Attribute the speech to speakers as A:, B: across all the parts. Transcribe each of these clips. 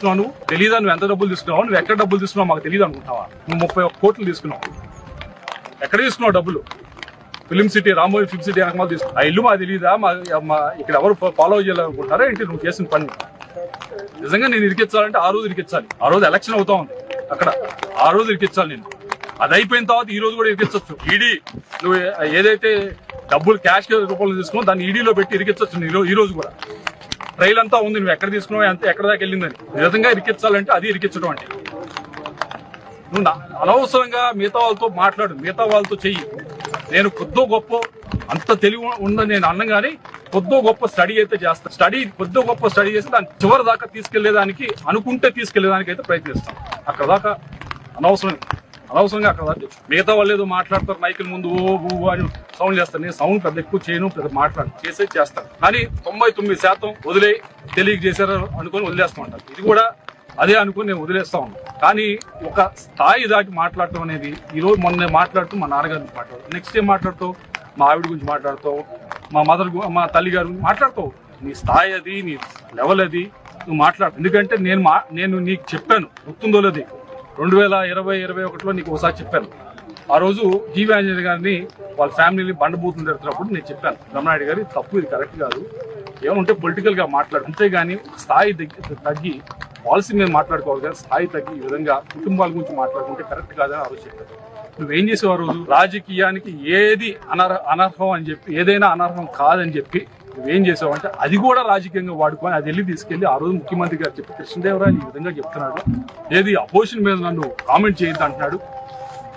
A: నువ్వు తెలీదా? నువ్వు ఎంత డబ్బులు తీసుకున్నావు? నువ్వు ఎక్కడ డబ్బులు తీసుకున్నావు మాకు తెలియదు అనుకుంటావా? నువ్వు 31 కోట్లు తీసుకున్నావు. ఎక్కడ తీసుకున్నావు డబ్బులు? Film city, Ramoji film city వెనక తీసుకున్నావు. ఆ ఇల్లు మాకు తెలియదా? మా ఇక్కడ ఎవరు ఫాలో చేయాలనుకుంటారా ఏంటి నువ్వు చేసిన పని? నిజంగా నేను ఇరికించాలంటే ఆ రోజు ఇరికించాలి. ఆ రోజు ఎలక్షన్ అవుతా ఉంది అక్కడ, ఆ రోజు ఇరికించాలి నేను. అది అయిపోయిన తర్వాత ఈ రోజు కూడా ఇరికించవచ్చు. ఈడీ నువ్వు ఏదైతే డబ్బులు క్యాష్ రూపంలో తీసుకున్నావు దాన్ని ఈడీలో పెట్టి ఇరికించవచ్చు ఈ రోజు కూడా. ట్రైల్ అంతా ఉంది, నువ్వు ఎక్కడ తీసుకున్నావు, ఎంత ఎక్కడ దాకా వెళ్ళిందని. నిజంగా ఇరికించాలంటే అది ఇరికించడం అంటే. నువ్వు అనవసరంగా మిగతా వాళ్ళతో మాట్లాడు, మిగతా వాళ్ళతో చెయ్యి. నేను కొద్దో గొప్ప అంత తెలివి ఉందని నేను అన్నం కానీ కొద్దో గొప్ప స్టడీ అయితే చేస్తాను. కొద్దో గొప్ప స్టడీ చేసి దాన్ని చివరి దాకా తీసుకెళ్లేదానికి అనుకుంటే తీసుకెళ్లేదానికి అయితే ప్రయత్నిస్తాను. అక్కడ దాకా అనవసరంగా అక్కడ దాకా మిగతా వాళ్ళు ఏదో మాట్లాడతారు మైకిల్ ముందు ఓ అని సౌండ్ చేస్తాను. నేను సౌండ్ పెద్ద ఎక్కువ చేయను, పెద్ద చేస్తాను. కానీ 99% వదిలే తెలియజేశారు అనుకుని వదిలేస్తూ ఉంటాను. ఇది కూడా అదే అనుకుని నేను వదిలేస్తా ఉన్నాను. కానీ ఒక స్థాయి దాటి మాట్లాడటం అనేది ఈ రోజు మొన్న మాట్లాడుతూ మా నాన్నగారి గురించి మాట్లాడతావు, నెక్స్ట్ ఏం మాట్లాడుతావు, మా ఆవిడ గురించి మాట్లాడతావు, మా తల్లి గారి గురించి మాట్లాడతావు. నీ స్థాయి అది, నీ లెవెల్ అది, నువ్వు మాట్లాడు. ఎందుకంటే నేను నీకు చెప్పాను, గుర్తుందో లేదు, 2020-21లో నీకు ఒకసారి చెప్పాను. ఆ రోజు జీవి ఆంజనేయ గారిని వాళ్ళ ఫ్యామిలీని బండబూతులు తిడుతున్నప్పుడు నేను చెప్పాను, రమణారెడ్డి గారు తప్పు, ఇది కరెక్ట్ కాదు, ఏమంటే పొలిటికల్ గా మాట్లాడు, అంతేగాని స్థాయి తగ్గి పాలసీ మీద మాట్లాడుకోవాలి కానీ స్థాయి తగ్గి ఈ విధంగా కుటుంబాల గురించి మాట్లాడుకుంటే కరెక్ట్ కాదని ఆ రోజు చెప్పాను. నువ్వేం చేసావు ఆ రోజు? రాజకీయానికి ఏది అనర్హం అని చెప్పి, ఏదైనా అనర్హం కాదని చెప్పి నువ్వేం చేసావు అంటే అది కూడా రాజకీయంగా వాడుకొని అది వెళ్ళి తీసుకెళ్లి ఆ రోజు ముఖ్యమంత్రి గారు చెప్పి కృష్ణదేవరాయలు ఈ విధంగా చెప్తున్నాడు, ఏది అపోజిషన్ మీద నన్ను కామెంట్ చేయొద్దు అంటున్నాడు.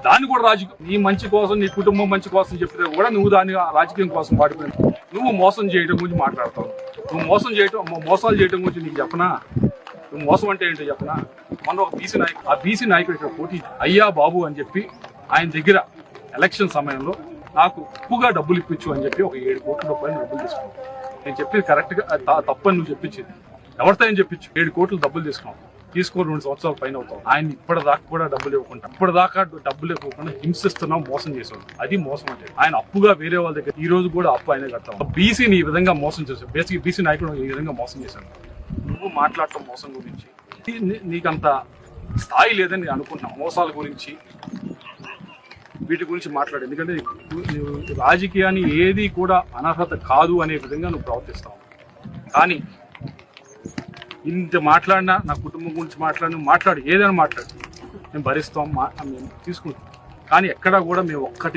A: దాన్ని కూడా రాజకీయం, నీ మంచి కోసం, నీ కుటుంబం మంచి కోసం చెప్పితే కూడా నువ్వు దాన్ని రాజకీయం కోసం వాడిపోయినావు. నువ్వు మోసం చేయడం గురించి మాట్లాడతావు. నువ్వు మోసాలు చేయడం గురించి నీకు చెప్పనా? నువ్వు మోసం అంటే ఏంటో చెప్పనా? మొన్న ఒక బీసీ నాయకుడు ఇక్కడ పోటీ అయ్యా బాబు అని చెప్పి ఆయన దగ్గర ఎలక్షన్ సమయంలో నాకు ఎక్కువగా డబ్బులు ఇప్పించు అని చెప్పి ఒక 7 కోట్ల రూపాయలు డబ్బులు తీసుకున్నావు. నేను చెప్పేది కరెక్ట్ గా తప్పని నువ్వు చెప్పించింది. ఎవరితో అని చెప్పించు? 7 కోట్లు డబ్బులు తీసుకున్నావు. 2 సంవత్సరాల పైన అవుతావు. ఆయన ఇప్పటిదాకా కూడా డబ్బులు ఇవ్వకుండా హింసిస్తున్నావు, మోసం చేసావు. అది మోసం అంటే. ఆయన అప్పుగా వేరే వాళ్ళ దగ్గర ఈ రోజు కూడా అప్పు ఆయన కట్టావు. బీసీని ఈ విధంగా మోసం చేశావు. బీసీ నాయకుడు ఈ విధంగా మోసం చేశాను. నువ్వు మాట్లాడటం మోసం గురించి, నీకంత స్థాయి లేదని నేను అనుకుంటున్నాను. మోసాల గురించి, వీటి గురించి మాట్లాడు. ఎందుకంటే రాజకీయాన్ని ఏది కూడా అనర్హత కాదు అనే విధంగా నువ్వు ప్రవర్తిస్తావు. కానీ ఇంత మాట్లాడినా, నా కుటుంబం గురించి మాట్లాడు, ఏదైనా మాట్లాడు, మేము భరిస్తాం, మేము తీసుకుంటాం. కానీ ఎక్కడా కూడా మేము ఒక్కటి